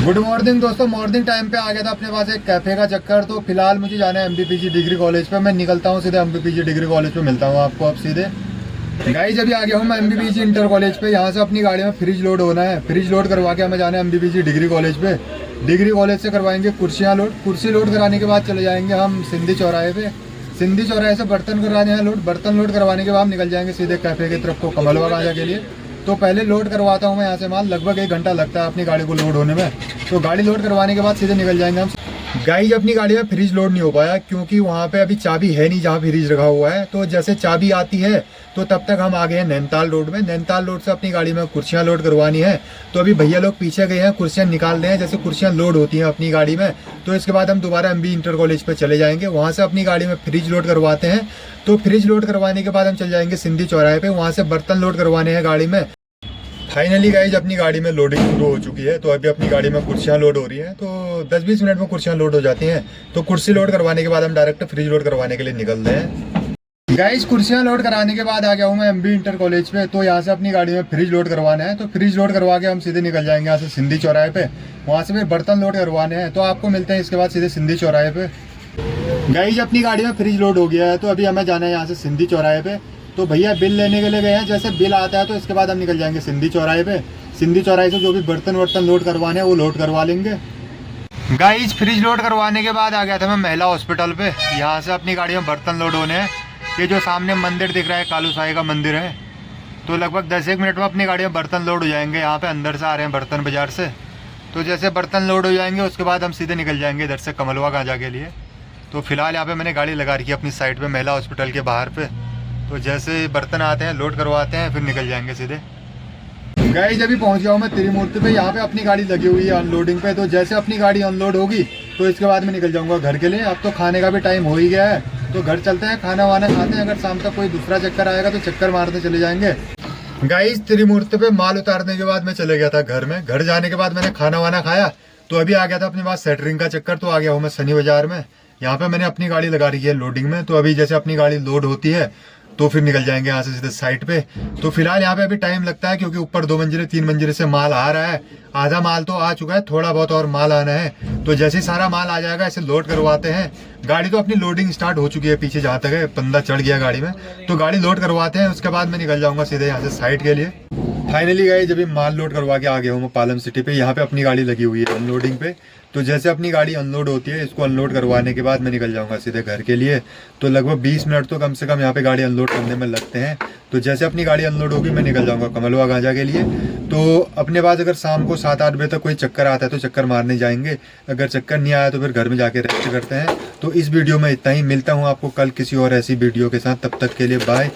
Good morning दोस्तों। Morning time पे आ गया था अपने पास एक कैफे का चक्कर। तो फिलहाल मुझे जाना है एमबीपीजी डिग्री कॉलेज पे। मैं निकलता हूँ सीधे एमबीपीजी डिग्री कॉलेज पे, मिलता हूँ आपको अब सीधे। गाइस अभी आ गया हूँ मैं एमबीपीजी इंटर कॉलेज पे। यहाँ से अपनी गाड़ी में फ्रिज लोड होना है। फ्रिज लोड करवा के हमें जाना है एमबीपीजी डिग्री कॉलेज पे। डिग्री कॉलेज से करवाएंगे कुर्सियाँ लोड। कुर्सी लोड कराने के बाद चले जाएंगे हम सिंधी चौराहे पे। सिंधी चौराहे से बर्तन करवाने हैं लोड। बर्तन लोड करवाने के बाद हम निकल जाएंगे सीधे कैफे की तरफ को, कमलवा गांजा के लिए। तो पहले लोड करवाता हूँ मैं यहाँ से माल। लगभग 1 घंटा लगता है अपनी गाड़ी को लोड होने में। तो गाड़ी लोड करवाने के बाद सीधे निकल जाएंगे हम। गाइस अपनी गाड़ी में फ्रिज लोड नहीं हो पाया क्योंकि वहाँ पे अभी चाबी है नहीं जहाँ फ्रिज रखा हुआ है। तो जैसे चाबी आती है तो तब तक हम आ गए हैं नैनीताल रोड में। नैनीताल रोड से अपनी गाड़ी में कुर्सियाँ लोड करवानी है। तो अभी भैया लोग पीछे गए हैं, कुर्सियाँ निकाल रहे हैं। जैसे कुर्सियाँ लोड होती हैं अपनी गाड़ी में तो इसके बाद हम दोबारा एमबी इंटर कॉलेज पे चले जाएंगे। वहाँ से अपनी गाड़ी में फ्रिज लोड करवाते हैं। तो फ्रिज लोड करवाने के बाद हम चल जाएंगे सिंधी चौराहे पे। वहाँ से बर्तन लोड करवाने हैं गाड़ी में। फाइनली गाइज अपनी गाड़ी में लोडिंग शुरू हो चुकी है। तो अभी अपनी गाड़ी में कुर्सियाँ लोड हो रही हैं। तो 10-20 मिनट में कुर्सियाँ लोड हो जाती हैं। तो कुर्सी लोड करवाने के बाद हम डायरेक्ट फ्रिज लोड करवाने के लिए निकल रहे हैं। गाइज कुर्सियाँ लोड कराने के बाद आ गया हूँ मैं एमबी इंटर कॉलेज पे। तो यहाँ से अपनी गाड़ी में फ्रिज लोड करवाना है। तो फ्रिज लोड करवा के हम सीधे निकल जाएंगे यहाँ से सिंधी चौराहे पे। वहाँ से फिर बर्तन लोड करवाने हैं। तो आपको मिलते हैं इसके बाद सीधे सिंधी चौराहे पे। गाइज अपनी गाड़ी में फ्रिज लोड हो गया है। तो अभी हमें जाना है यहाँ से सिंधी चौराहे पे। तो भैया बिल लेने के लिए गए हैं। जैसे बिल आता है तो इसके बाद हम निकल जाएंगे सिंधी चौराहे पे। सिंधी चौराहे से जो भी बर्तन वर्तन लोड करवाने हैं वो लोड करवा लेंगे। गाइज फ्रिज लोड करवाने के बाद आ गया था मैं महिला हॉस्पिटल पे। यहाँ से अपनी गाड़ी में बर्तन लोड होने हैं। ये जो सामने मंदिर दिख रहा है कालू साई का मंदिर है। तो लगभग 10-1 मिनट में अपनी गाड़ी में बर्तन लोड हो जाएंगे। यहाँ पे अंदर से आ रहे हैं बर्तन बाजार से। तो जैसे बर्तन लोड हो जाएंगे उसके बाद हम सीधे निकल जाएंगे इधर से कमलवा गांजा के लिए। तो फिलहाल यहाँ पे मैंने गाड़ी लगा रखी है अपनी साइड पे महिला हॉस्पिटल के बाहर पे। तो जैसे बर्तन आते हैं लोड करवाते हैं फिर निकल जाएंगे सीधे। गाइस अभी पहुंच गया हूँ मैं त्रिमूर्ति पे। यहाँ पे अपनी गाड़ी लगी हुई है अनलोडिंग पे। तो जैसे अपनी गाड़ी अनलोड होगी तो इसके बाद मैं निकल जाऊंगा घर के लिए। अब तो खाने का भी टाइम हो ही गया है। तो घर चलते हैं, खाना वाना खाते हैं। अगर शाम तक कोई दूसरा चक्कर आएगा तो चक्कर मारते चले जाएंगे। गाइस त्रिमूर्ति पे माल उतारने के बाद मैं चले गया था घर में। घर जाने के बाद मैंने खाना वाना खाया। तो अभी आ गया था अपने पास सेटरिंग का चक्कर। तो आ गया हूँ मैं शनि बाजार में। यहाँ पे मैंने अपनी गाड़ी लगा रखी है लोडिंग में। तो अभी जैसे अपनी गाड़ी लोड होती है तो फिर निकल जाएंगे यहाँ से सीधे साइड पे। तो फिलहाल यहाँ पे अभी टाइम लगता है क्योंकि ऊपर 2 मंजिले 3 मंजिले से माल आ रहा है। आधा माल तो आ चुका है, थोड़ा बहुत और माल आना है। तो जैसे ही सारा माल आ जाएगा इसे लोड करवाते हैं। गाड़ी तो अपनी लोडिंग स्टार्ट हो चुकी है पीछे जहाँ तक है, बंदा चढ़ गया गाड़ी में। तो गाड़ी लोड करवाते हैं उसके बाद मैं निकल जाऊंगा सीधे यहाँ से साइड के लिए। फाइनली गए जब माल लोड करवा के आ गया हूँ मैं पालम सिटी पे। यहाँ पे अपनी गाड़ी लगी हुई है अनलोडिंग पे। तो जैसे अपनी गाड़ी अनलोड होती है इसको अनलोड करवाने के बाद मैं निकल जाऊंगा सीधे घर के लिए। तो लगभग 20 मिनट तो कम से कम यहाँ पे गाड़ी अनलोड करने में लगते हैं। तो जैसे अपनी गाड़ी अनलोड होगी मैं निकल जाऊंगा कमलवा गांजा के लिए। तो अपने पास अगर शाम को 7-8 बजे तक कोई चक्कर आता है तो चक्कर मारने जाएंगे। अगर चक्कर नहीं आया तो फिर घर में जाके रेस्ट करते हैं। तो इस वीडियो में इतना ही। मिलता हूँ आपको कल किसी और ऐसी वीडियो के साथ। तब तक के लिए बाय।